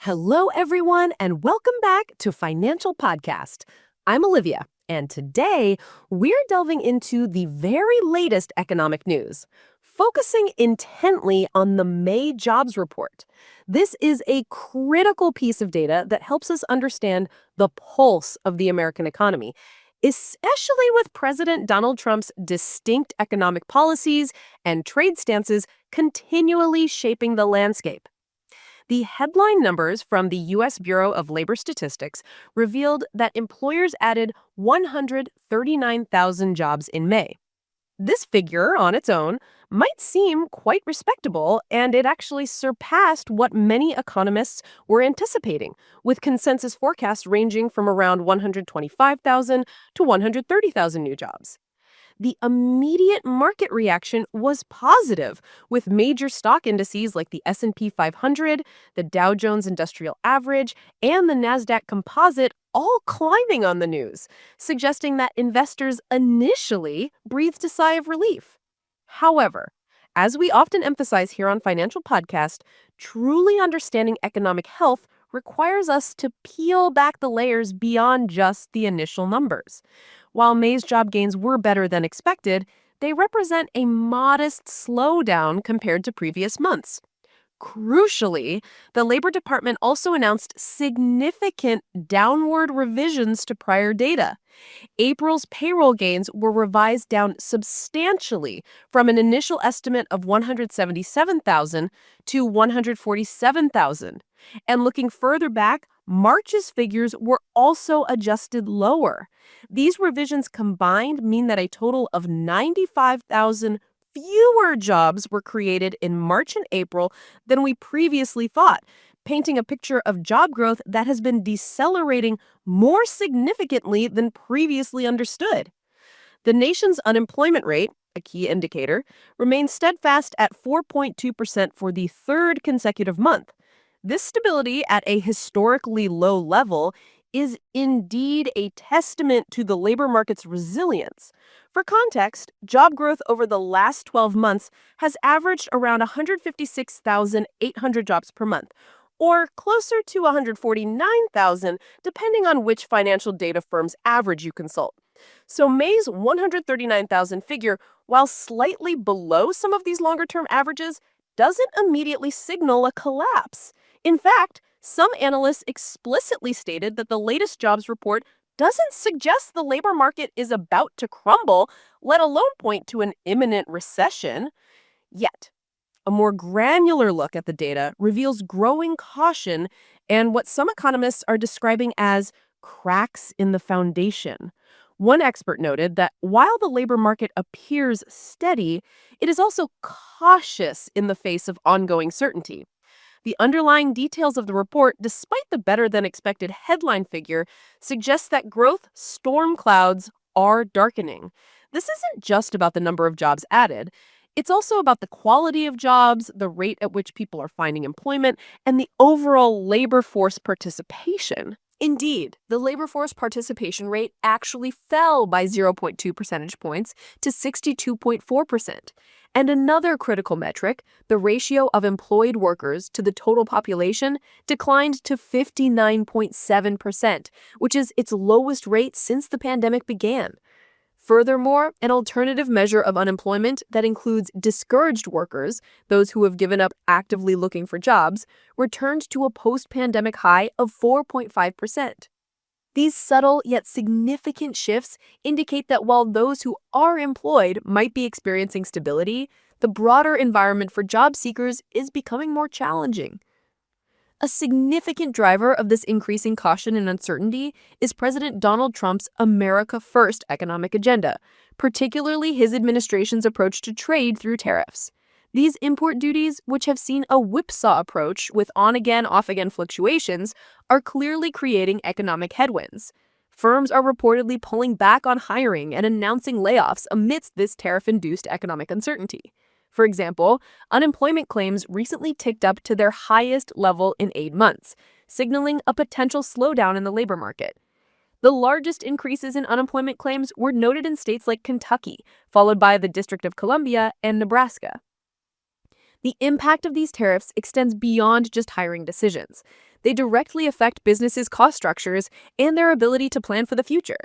Hello, everyone, and welcome back to Financial Podcast. I'm Olivia, and today we're delving into the very latest economic news, focusing intently on the May jobs report. This is a critical piece of data that helps us understand the pulse of the American economy, especially with President Donald Trump's distinct economic policies and trade stances continually shaping the landscape. The headline numbers from the U.S. Bureau of Labor Statistics revealed that employers added 139,000 jobs in May. This figure, on its own, might seem quite respectable, and it actually surpassed what many economists were anticipating, with consensus forecasts ranging from around 125,000 to 130,000 new jobs. The immediate market reaction was positive, with major stock indices like the S&P 500, the Dow Jones Industrial Average, and the Nasdaq Composite all climbing on the news, suggesting that investors initially breathed a sigh of relief. However, as we often emphasize here on Financial Podcast, truly understanding economic health requires us to peel back the layers beyond just the initial numbers. While May's job gains were better than expected, they represent a modest slowdown compared to previous months. Crucially, the Labor Department also announced significant downward revisions to prior data. April's payroll gains were revised down substantially from an initial estimate of 177,000 to 147,000. And looking further back, March's figures were also adjusted lower. These revisions combined mean that a total of 95,000 fewer jobs were created in March and April than we previously thought, painting a picture of job growth that has been decelerating more significantly than previously understood. The nation's unemployment rate, a key indicator, remains steadfast at 4.2% for the third consecutive month. This stability at a historically low level is indeed a testament to the labor market's resilience. For context, job growth over the last 12 months has averaged around 156,800 jobs per month, or closer to 149,000, depending on which financial data firm's average you consult. So May's 139,000 figure, while slightly below some of these longer-term averages, doesn't immediately signal a collapse. In fact, some analysts explicitly stated that the latest jobs report doesn't suggest the labor market is about to crumble, let alone point to an imminent recession. Yet, a more granular look at the data reveals growing caution and what some economists are describing as cracks in the foundation. One expert noted that while the labor market appears steady, it is also cautious in the face of ongoing certainty. The underlying details of the report, despite the better-than-expected headline figure, suggests that growth storm clouds are darkening. This isn't just about the number of jobs added. It's also about the quality of jobs, the rate at which people are finding employment, and the overall labor force participation. Indeed, the labor force participation rate actually fell by 0.2 percentage points to 62.4%. And another critical metric, the ratio of employed workers to the total population, declined to 59.7%, which is its lowest rate since the pandemic began. Furthermore, an alternative measure of unemployment that includes discouraged workers, those who have given up actively looking for jobs, returned to a post-pandemic high of 4.5%. These subtle yet significant shifts indicate that while those who are employed might be experiencing stability, the broader environment for job seekers is becoming more challenging. A significant driver of this increasing caution and uncertainty is President Donald Trump's America First economic agenda, particularly his administration's approach to trade through tariffs. These import duties, which have seen a whipsaw approach with on-again, off-again fluctuations, are clearly creating economic headwinds. Firms are reportedly pulling back on hiring and announcing layoffs amidst this tariff-induced economic uncertainty. For example, unemployment claims recently ticked up to their highest level in 8 months, signaling a potential slowdown in the labor market. The largest increases in unemployment claims were noted in states like Kentucky, followed by the District of Columbia and Nebraska. The impact of these tariffs extends beyond just hiring decisions. They directly affect businesses' cost structures and their ability to plan for the future.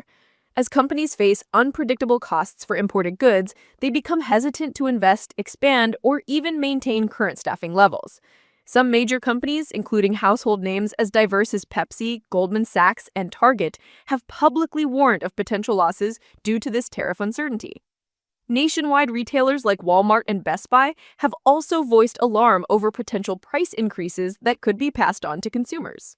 As companies face unpredictable costs for imported goods, they become hesitant to invest, expand, or even maintain current staffing levels. Some major companies, including household names as diverse as Pepsi, Goldman Sachs, and Target, have publicly warned of potential losses due to this tariff uncertainty. Nationwide retailers like Walmart and Best Buy have also voiced alarm over potential price increases that could be passed on to consumers.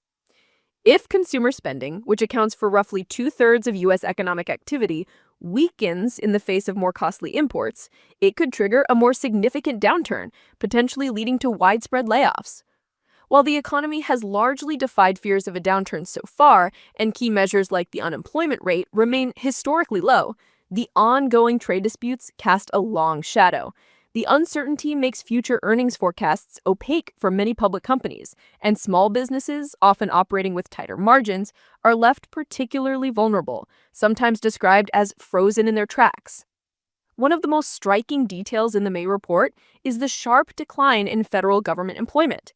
If consumer spending, which accounts for roughly two-thirds of U.S. economic activity, weakens in the face of more costly imports, it could trigger a more significant downturn, potentially leading to widespread layoffs. While the economy has largely defied fears of a downturn so far, and key measures like the unemployment rate remain historically low, the ongoing trade disputes cast a long shadow. The uncertainty makes future earnings forecasts opaque for many public companies, and small businesses, often operating with tighter margins, are left particularly vulnerable, sometimes described as frozen in their tracks. One of the most striking details in the May report is the sharp decline in federal government employment.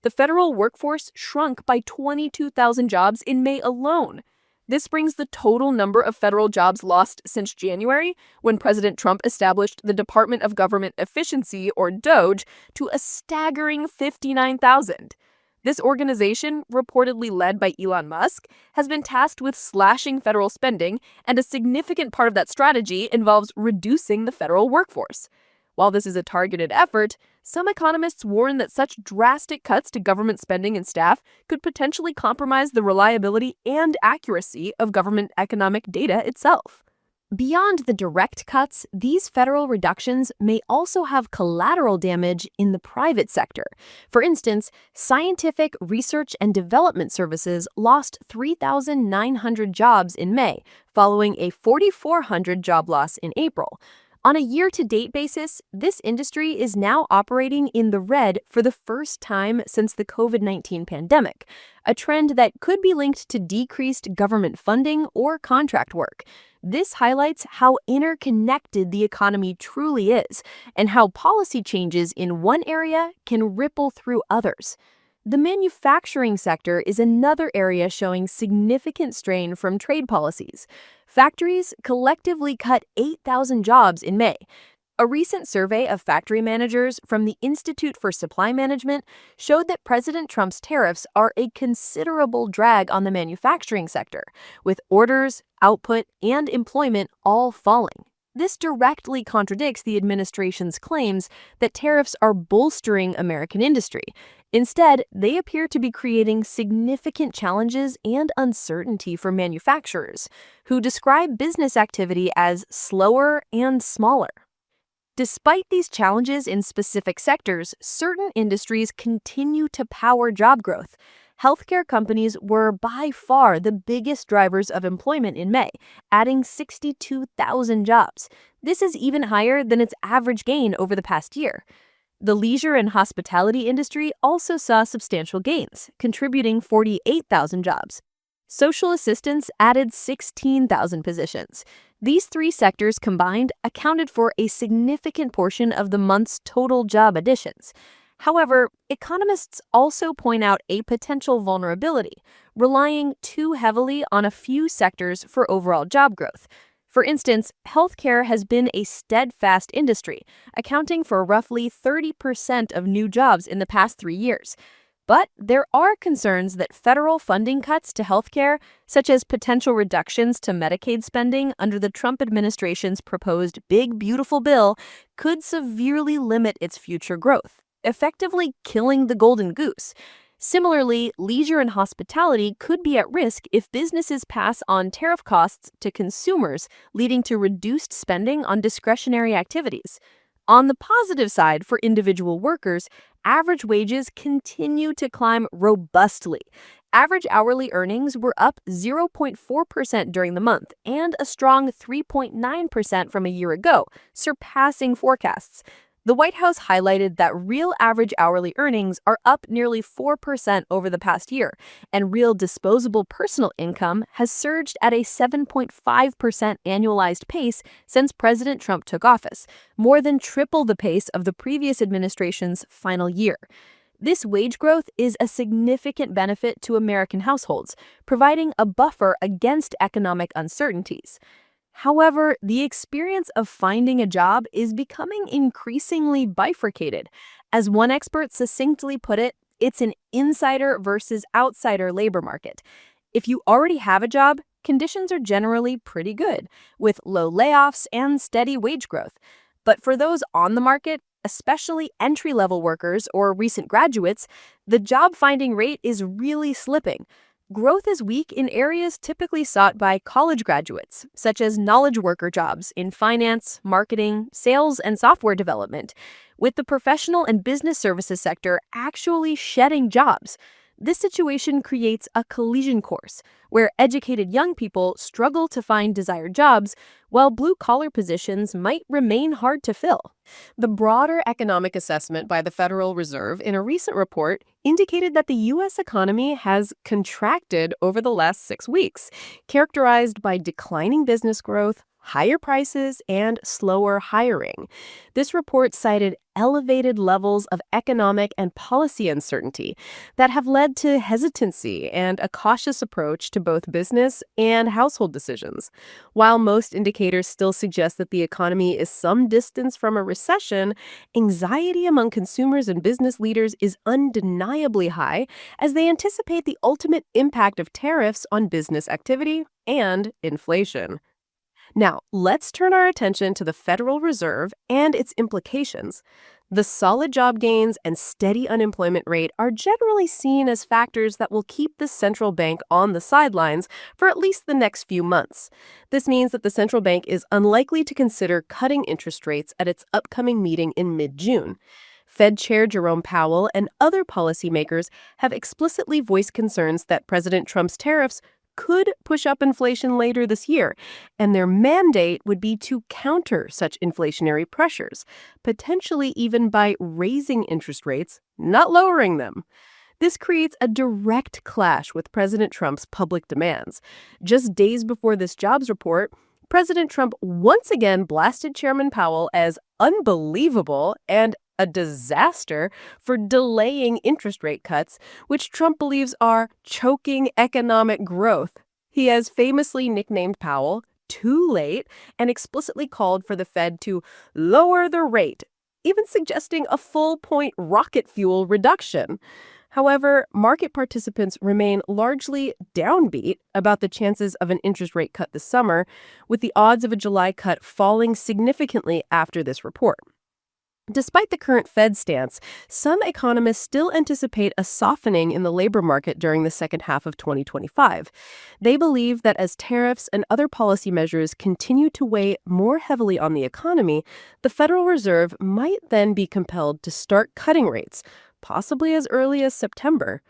The federal workforce shrunk by 22,000 jobs in May alone. This brings the total number of federal jobs lost since January, when President Trump established the Department of Government Efficiency, or DOGE, to a staggering 59,000. This organization, reportedly led by Elon Musk, has been tasked with slashing federal spending, and a significant part of that strategy involves reducing the federal workforce. While this is a targeted effort, some economists warn that such drastic cuts to government spending and staff could potentially compromise the reliability and accuracy of government economic data itself. Beyond the direct cuts, these federal reductions may also have collateral damage in the private sector. For instance, scientific research and development services lost 3,900 jobs in May, following a 4,400 job loss in April. On a year-to-date basis, this industry is now operating in the red for the first time since the COVID-19 pandemic, a trend that could be linked to decreased government funding or contract work. This highlights how interconnected the economy truly is, and how policy changes in one area can ripple through others. The manufacturing sector is another area showing significant strain from trade policies. Factories collectively cut 8,000 jobs in May. A recent survey of factory managers from the Institute for Supply Management showed that President Trump's tariffs are a considerable drag on the manufacturing sector, with orders, output, and employment all falling. This directly contradicts the administration's claims that tariffs are bolstering American industry. Instead, they appear to be creating significant challenges and uncertainty for manufacturers, who describe business activity as slower and smaller. Despite these challenges in specific sectors, certain industries continue to power job growth. Healthcare companies were by far the biggest drivers of employment in May, adding 62,000 jobs. This is even higher than its average gain over the past year. The leisure and hospitality industry also saw substantial gains, contributing 48,000 jobs. Social assistance added 16,000 positions. These three sectors combined accounted for a significant portion of the month's total job additions. However, economists also point out a potential vulnerability, relying too heavily on a few sectors for overall job growth. For instance, healthcare has been a steadfast industry, accounting for roughly 30% of new jobs in the past 3 years. But there are concerns that federal funding cuts to healthcare, such as potential reductions to Medicaid spending under the Trump administration's proposed Big Beautiful Bill, could severely limit its future growth, effectively killing the golden goose. Similarly, leisure and hospitality could be at risk if businesses pass on tariff costs to consumers, leading to reduced spending on discretionary activities. On the positive side, for individual workers, average wages continue to climb robustly. Average hourly earnings were up 0.4% during the month and a strong 3.9% from a year ago, surpassing forecasts. The White House highlighted that real average hourly earnings are up nearly 4% over the past year, and real disposable personal income has surged at a 7.5% annualized pace since President Trump took office, more than triple the pace of the previous administration's final year. This wage growth is a significant benefit to American households, providing a buffer against economic uncertainties. However, the experience of finding a job is becoming increasingly bifurcated. As one expert succinctly put it, it's an insider versus outsider labor market. If you already have a job, conditions are generally pretty good, with low layoffs and steady wage growth. But for those on the market, especially entry level workers or recent graduates, the job finding rate is really slipping. Growth is weak in areas typically sought by college graduates, such as knowledge worker jobs in finance, marketing, sales, and software development, with the professional and business services sector actually shedding jobs. This situation creates a collision course where educated young people struggle to find desired jobs, while blue-collar positions might remain hard to fill. The broader economic assessment by the Federal Reserve in a recent report indicated that the U.S. economy has contracted over the last 6 weeks, characterized by declining business growth, higher prices, and slower hiring. This report cited elevated levels of economic and policy uncertainty that have led to hesitancy and a cautious approach to both business and household decisions. While most indicators still suggest that the economy is some distance from a recession, anxiety among consumers and business leaders is undeniably high as they anticipate the ultimate impact of tariffs on business activity and inflation. Now, let's turn our attention to the Federal Reserve and its implications. The solid job gains and steady unemployment rate are generally seen as factors that will keep the central bank on the sidelines for at least the next few months. This means that the central bank is unlikely to consider cutting interest rates at its upcoming meeting in mid-June. Fed Chair Jerome Powell and other policymakers have explicitly voiced concerns that President Trump's tariffs could push up inflation later this year, and their mandate would be to counter such inflationary pressures, potentially even by raising interest rates, not lowering them. This creates a direct clash with President Trump's public demands. Just days before this jobs report, President Trump once again blasted Chairman Powell as unbelievable and a disaster for delaying interest rate cuts, which Trump believes are choking economic growth. He has famously nicknamed Powell too late and explicitly called for the Fed to lower the rate, even suggesting a full point rocket fuel reduction. However, market participants remain largely downbeat about the chances of an interest rate cut this summer, with the odds of a July cut falling significantly after this report. Despite the current Fed stance, some economists still anticipate a softening in the labor market during the second half of 2025. They believe that as tariffs and other policy measures continue to weigh more heavily on the economy, the Federal Reserve might then be compelled to start cutting rates, possibly as early as September.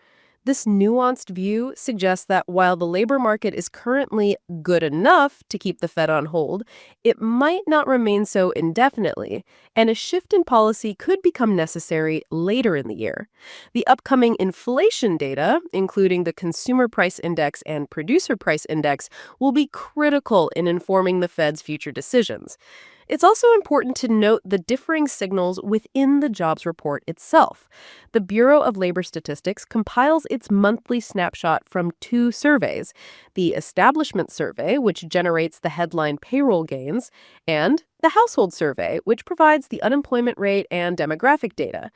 This nuanced view suggests that while the labor market is currently good enough to keep the Fed on hold, it might not remain so indefinitely, and a shift in policy could become necessary later in the year. The upcoming inflation data, including the Consumer Price Index and Producer Price Index, will be critical in informing the Fed's future decisions. It's also important to note the differing signals within the jobs report itself. The Bureau of Labor Statistics compiles its monthly snapshot from two surveys: the Establishment Survey, which generates the headline payroll gains, and the Household Survey, which provides the unemployment rate and demographic data.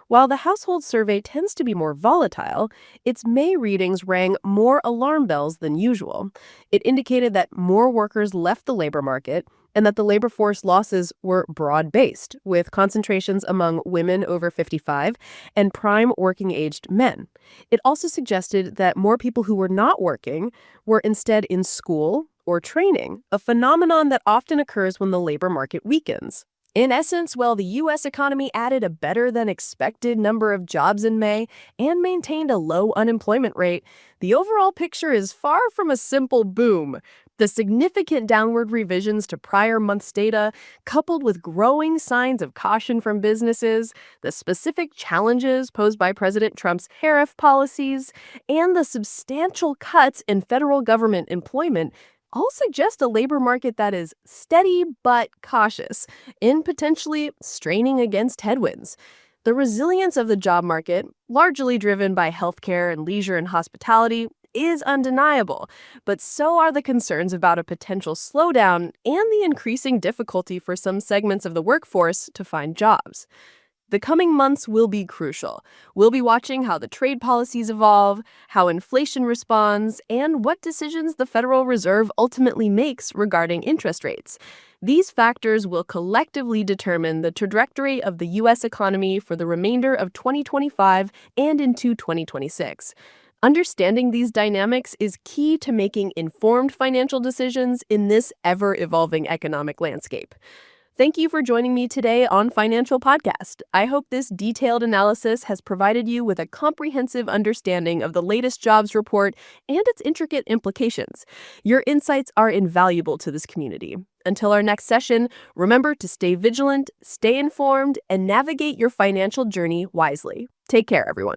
While the Household Survey tends to be more volatile, its May readings rang more alarm bells than usual. It indicated that more workers left the labor market and that the labor force losses were broad-based, with concentrations among women over 55 and prime working-aged men. It also suggested that more people who were not working were instead in school or training, a phenomenon that often occurs when the labor market weakens. In essence, while the U.S. economy added a better-than-expected number of jobs in May and maintained a low unemployment rate, the overall picture is far from a simple boom. The significant downward revisions to prior months' data, coupled with growing signs of caution from businesses, the specific challenges posed by President Trump's tariff policies, and the substantial cuts in federal government employment, all suggest a labor market that is steady but cautious, in potentially straining against headwinds. The resilience of the job market, largely driven by healthcare and leisure and hospitality, is undeniable, but so are the concerns about a potential slowdown and the increasing difficulty for some segments of the workforce to find jobs. The coming months will be crucial. We'll be watching how the trade policies evolve, how inflation responds, and what decisions the Federal Reserve ultimately makes regarding interest rates. These factors will collectively determine the trajectory of the U.S. economy for the remainder of 2025 and into 2026. Understanding these dynamics is key to making informed financial decisions in this ever-evolving economic landscape. Thank you for joining me today on Financial Podcast. I hope this detailed analysis has provided you with a comprehensive understanding of the latest jobs report and its intricate implications. Your insights are invaluable to this community. Until our next session, remember to stay vigilant, stay informed, and navigate your financial journey wisely. Take care, everyone.